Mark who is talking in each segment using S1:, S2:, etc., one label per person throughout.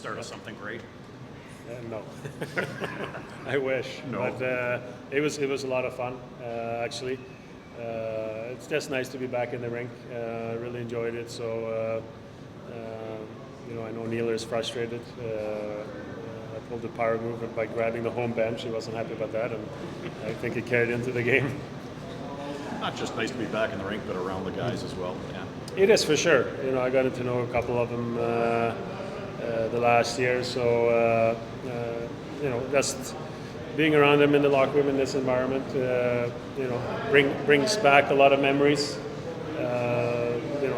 S1: start of something great?
S2: No, I wish.
S1: No.
S2: But it was a lot of fun actually. It's just nice to be back in the rink. Really enjoyed it. So I know Neil is frustrated. I pulled the power move by grabbing the home bench. He wasn't happy about that, and I think it carried into the game.
S1: Not just nice to be back in the rink, but around the guys as well. Yeah.
S2: It is for sure. I got to know a couple of them the last year, so just being around them in the locker room in this environment, brings back a lot of memories.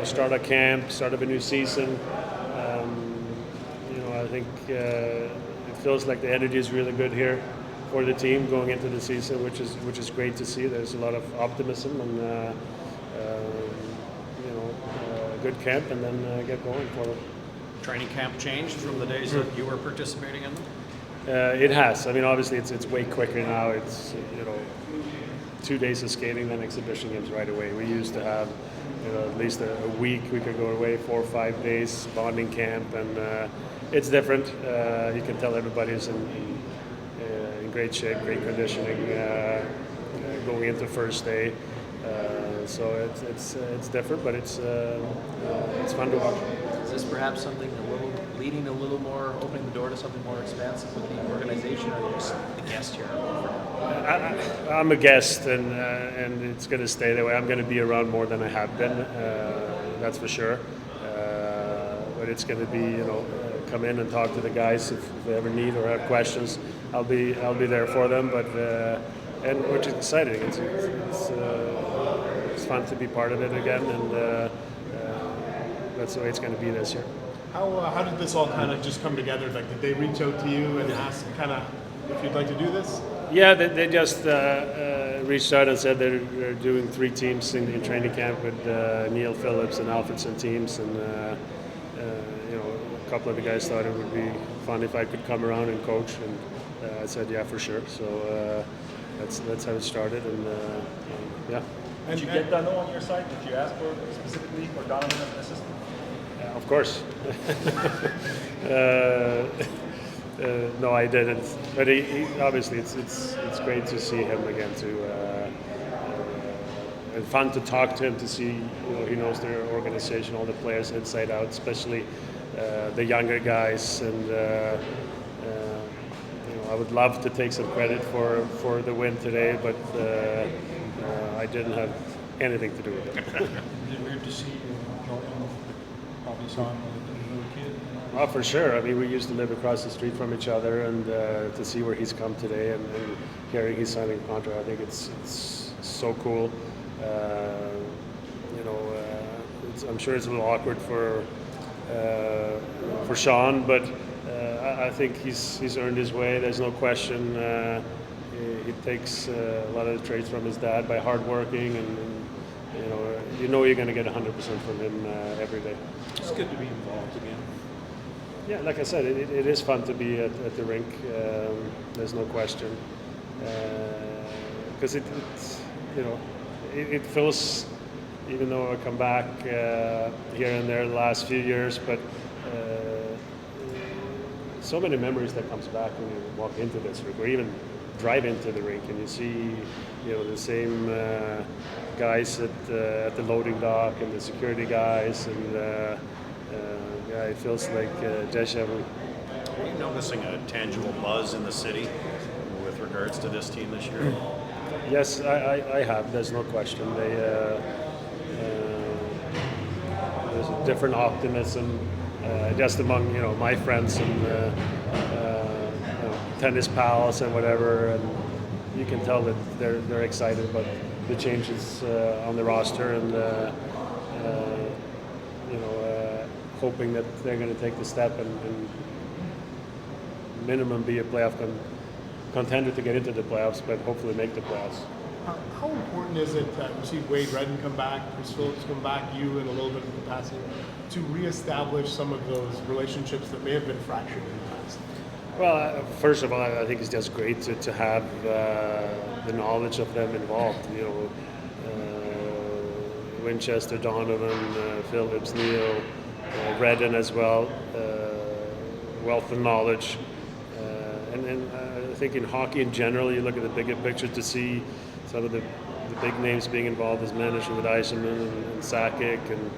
S2: Start a camp, start of a new season. I think it feels like the energy is really good here for the team going into the season, which is great to see. There's a lot of optimism and good camp, and then get going for it.
S1: Training camp changed from the days that you were participating in them?
S2: It has. I mean, obviously, it's way quicker now. It's 2 days of skating, then exhibition games right away. We used to have at least a week. We could go away 4 or 5 days bonding camp, and it's different. You can tell everybody's in great shape, great conditioning going into first day. So it's different, but it's fun to watch.
S3: Is this perhaps something leading a little more, opening the door to something more expansive with the organization, or are you just a guest here?
S2: I'm a guest, and it's going to stay that way. I'm going to be around more than I have been, that's for sure. But it's going to be, come in and talk to the guys if they ever need or have questions. I'll be there for them. But and which is exciting. It's fun to be part of it again, and that's the way it's going to be this year.
S4: How did this all kind of just come together? Like, did they reach out to you and ask kind of if you'd like to do this?
S2: Yeah, they just reached out and said they're doing 3 teams in training camp with Neil Phillips and Alfredsson teams, and a couple of the guys thought it would be fun if I could come around and coach, and I said yeah, for sure. So that's how it started, and yeah.
S5: Did you get Dano on your side? Did you ask for specifically for Donovan as an assistant?
S2: Of course. No, I didn't. But he obviously, it's great to see him again too, and fun to talk to him, to see he knows their organization, all the players inside out, especially the younger guys. And I would love to take some credit for the win today, but I didn't have anything to do with it.
S5: Is it weird to see probably saw him as a little kid?
S2: Oh, for sure. I mean, we used to live across the street from each other, and to see where he's come today and hearing he's signing a contract, I think it's so cool. I'm sure it's a little awkward for Sean, but I think he's earned his way. There's no question. He takes a lot of the traits from his dad by hard working, and you're going to get 100% from him every day.
S5: It's good to be involved again.
S2: Yeah, like I said, it is fun to be at the rink. There's no question, because it feels, even though I come back here and there the last few years, but so many memories that comes back when you walk into this rink, or even drive into the rink, and you see the same guys at the loading dock and the security guys, and it feels like deja vu.
S1: Are you noticing a tangible buzz in the city with regards to this team this year?
S2: Yes, I have. There's no question. There's a different optimism just among my friends and tennis pals and whatever, and you can tell that they're excited about the changes on the roster, and hoping that they're going to take the step and minimum be a playoff contender to get into the playoffs, but hopefully make the playoffs.
S4: How important is it that we see Wade Redden come back, Chris Phillips come back, you in a little bit of capacity, to reestablish some of those relationships that may have been fractured in the past?
S2: Well, first of all, I think it's just great to have the knowledge of them involved. Winchester, Donovan, Phillips, Neil, Redden as well. wealth of knowledge. And I think in hockey in general, you look at the bigger picture to see some of the big names being involved as manager with Eisenman and Sakic and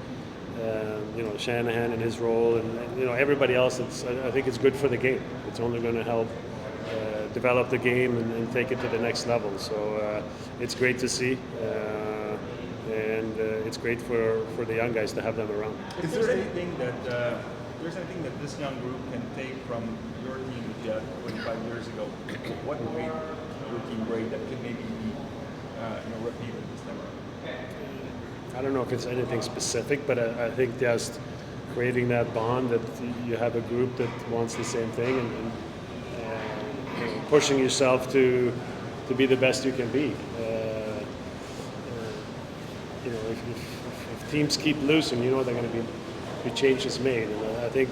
S2: Shanahan in his role, and everybody else. I think it's good for the game. It's only going to help develop the game and take it to the next level. So it's great to see, and it's great for the young guys to have them around.
S6: Is there anything that this young group can take from your team that you had 25 years ago? What made your team great that could maybe be repeated this time around?
S2: I don't know if it's anything specific, but I think just creating that bond, that you have a group that wants the same thing, and pushing yourself to be the best you can be. If teams keep losing, they're going to be changes made. And I think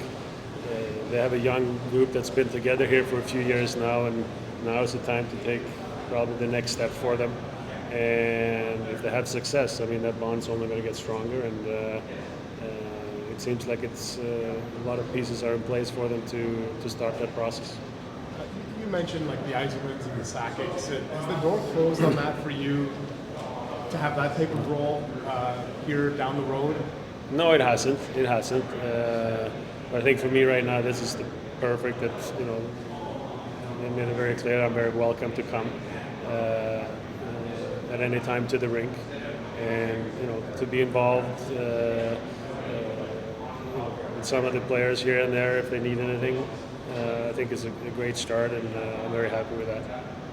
S2: they have a young group that's been together here for a few years now, and now is the time to take probably the next step for them. And if they have success, that bond's only going to get stronger, and it seems like it's a lot of pieces are in place for them to start that process.
S4: You mentioned like the Eisenmans and the Sakics. Has the door closed on that for you to have that type of role here down the road?
S2: No, it hasn't. It hasn't. But I think for me right now, this is the perfect. That I made it very clear. I'm very welcome to come at any time to the rink, and to be involved with some of the players here and there if they need anything. I think is a great start, and I'm very happy with that.